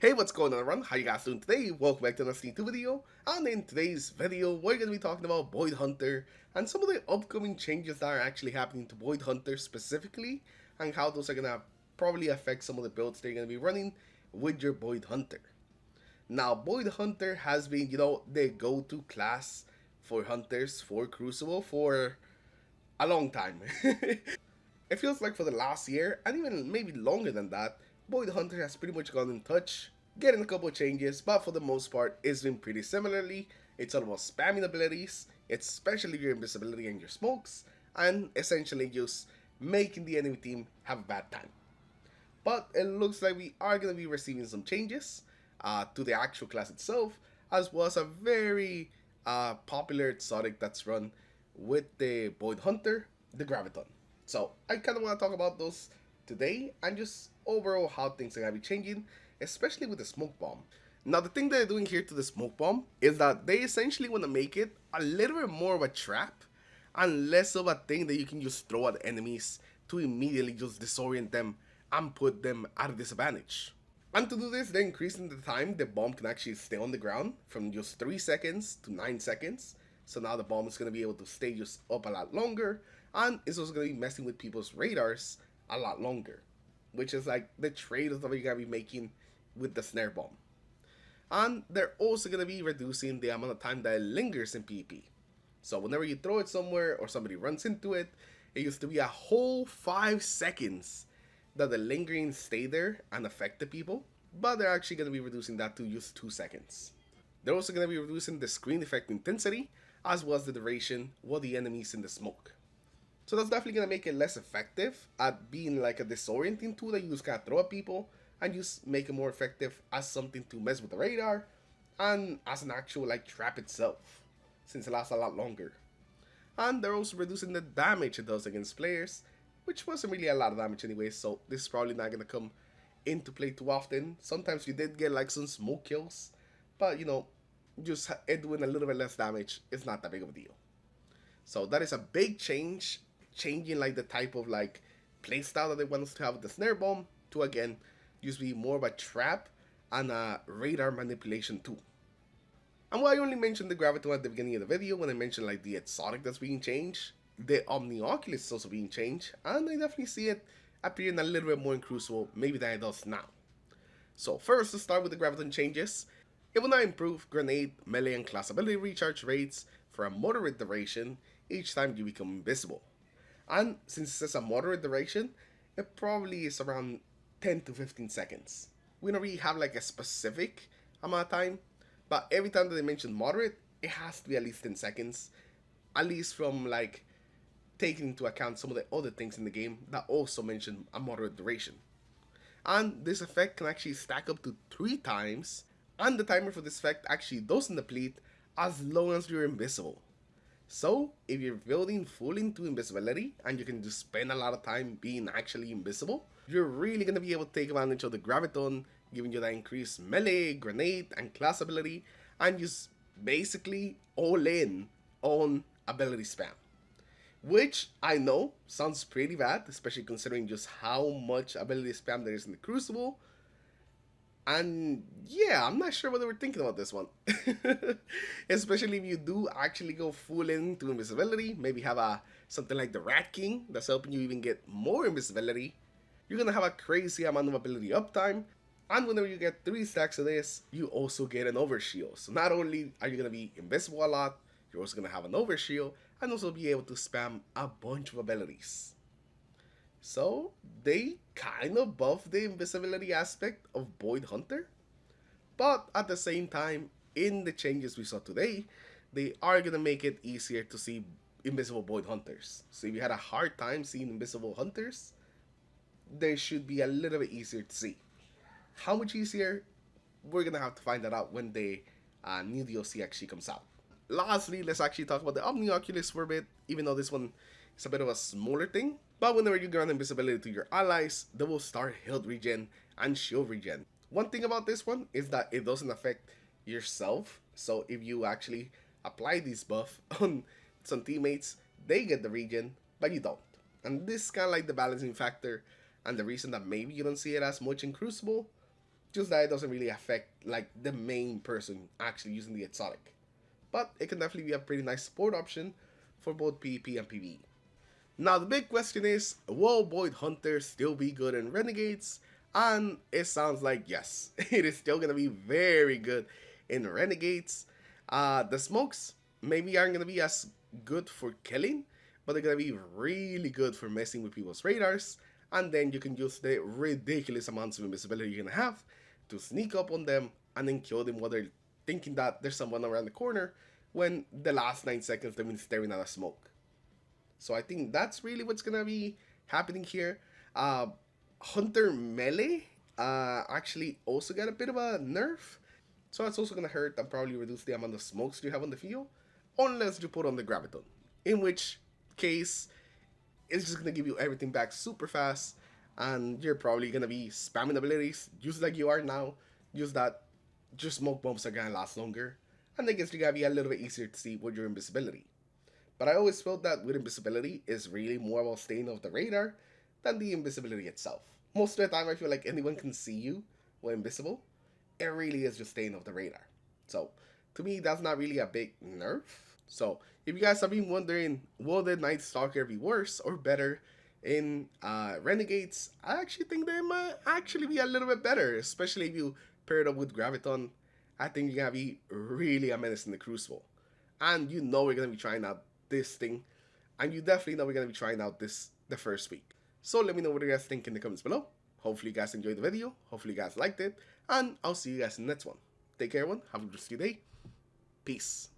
Hey, what's going on everyone? How you guys doing today? Welcome back to another Sneak 2 video. And in today's video, we're going to be talking about Void Hunter and some of the upcoming changes that are actually happening to Void Hunter specifically, and how those are going to probably affect some of the builds they're going to be running with your Void Hunter. Now, Void Hunter has been, the go-to class for hunters for Crucible for a long time. It feels like for the last year, and even maybe longer than that, Void Hunter has pretty much gone in touch, getting a couple of changes, but for the most part, it's been pretty similarly. It's all about spamming abilities, especially your invisibility and your smokes, and essentially just making the enemy team have a bad time. But it looks like we are going to be receiving some changes to the actual class itself, as well as a very popular exotic that's run with the Void Hunter, the Graviton. So I kind of want to talk about those today and just overall how things are going to be changing, especially with the smoke bomb. Now the thing they're doing here to the smoke bomb is that they essentially want to make it a little bit more of a trap and less of a thing that you can just throw at enemies to immediately just disorient them and put them at a disadvantage. And to do this, they're increasing the time the bomb can actually stay on the ground from just 3 seconds to 9 seconds. So now the bomb is going to be able to stay just up a lot longer, and it's also going to be messing with people's radars a lot longer, which is like the trade-off that you're going to be making with the snare bomb. And they're also going to be reducing the amount of time that it lingers in PvP. So whenever you throw it somewhere or somebody runs into it, it used to be a whole 5 seconds that the lingering stay there and affect the people, but they're actually going to be reducing that to just 2 seconds. They're also going to be reducing the screen effect intensity, as well as the duration while the enemy's in the smoke. So that's definitely going to make it less effective at being like a disorienting tool that you just kind of throw at people, and just make it more effective as something to mess with the radar, and as an actual like trap itself, since it lasts a lot longer. And they're also reducing the damage it does against players, which wasn't really a lot of damage anyway, so this is probably not going to come into play too often. Sometimes you did get like some smoke kills, but just it doing a little bit less damage is not that big of a deal. So that is a big change, changing like the type of like playstyle that they want us to have with the snare bomb to again just be more of a trap and a radar manipulation tool. And while I only mentioned the Graviton at the beginning of the video when I mentioned like the exotic that's being changed, the Omni Oculus is also being changed, and I definitely see it appearing a little bit more in Crucible maybe than it does now. So first, to start with the Graviton changes, it will now improve grenade, melee, and class ability recharge rates for a moderate duration each time you become invisible. And since it's a moderate duration, it probably is around 10 to 15 seconds. We don't really have like a specific amount of time, but every time that they mention moderate, it has to be at least 10 seconds, at least from like taking into account some of the other things in the game that also mention a moderate duration. And this effect can actually stack up to 3 times, and the timer for this effect actually doesn't deplete as long as you're invisible. So if you're building full into invisibility and you can just spend a lot of time being actually invisible, you're really going to be able to take advantage of the Graviton, giving you that increased melee, grenade, and class ability, and just basically all in on ability spam. Which I know sounds pretty bad, especially considering just how much ability spam there is in the Crucible. And yeah, I'm not sure what they were thinking about this one. Especially if you do actually go full into invisibility, maybe have something like the Rat King that's helping you even get more invisibility. You're gonna have a crazy amount of ability uptime, and whenever you get 3 stacks of this, you also get an overshield. So not only are you gonna be invisible a lot, you're also gonna have an overshield and also be able to spam a bunch of abilities. So they kind of buff the invisibility aspect of Void Hunter, but at the same time, in the changes we saw today, they are gonna make it easier to see invisible Void Hunters. So if you had a hard time seeing invisible hunters, they should be a little bit easier to see. How much easier? We're gonna have to find that out when the new DLC actually comes out. Lastly, let's actually talk about the Omni Oculus for a bit, even though this one is a bit of a smaller thing. But whenever you grant invisibility to your allies, they will start health regen and shield regen. One thing about this one is that it doesn't affect yourself. So if you actually apply this buff on some teammates, they get the regen, but you don't. And this is kind of like the balancing factor and the reason that maybe you don't see it as much in Crucible. just that it doesn't really affect like the main person actually using the exotic. But it can definitely be a pretty nice support option for both PvP and PvE. Now the big question is, will Void Hunter still be good in Renegades? And it sounds like yes, it is still gonna be very good in Renegades. The smokes maybe aren't gonna be as good for killing, but they're gonna be really good for messing with people's radars. And then you can use the ridiculous amounts of invisibility you're gonna have to sneak up on them and then kill them while they're thinking that there's someone around the corner when the last 9 seconds they've been staring at a smoke. So I think that's really what's gonna be happening here. Hunter Melee actually also got a bit of a nerf. So that's also gonna hurt and probably reduce the amount of smokes you have on the field. Unless you put on the Graviton. In which case, it's just gonna give you everything back super fast. And you're probably gonna be spamming abilities, just like you are now. Use that, your smoke bombs are gonna last longer. And I guess you're gonna be a little bit easier to see with your invisibility. But I always felt that with invisibility is really more about staying off the radar than the invisibility itself. Most of the time I feel like anyone can see you when invisible. It really is just staying off the radar. So to me that's not really a big nerf. So if you guys have been wondering, will the Night Stalker be worse or better in Renegades, I actually think they might actually be a little bit better, especially if you pair it up with Graviton. I think you're gonna be really a menace in the Crucible. And you know we're gonna be trying out this thing, and you definitely know we're gonna be trying out this the first week. So let me know what you guys think in the comments below. Hopefully you guys enjoyed the video, hopefully you guys liked it, and I'll see you guys in the next one. Take care everyone, have a good rest of your day, peace.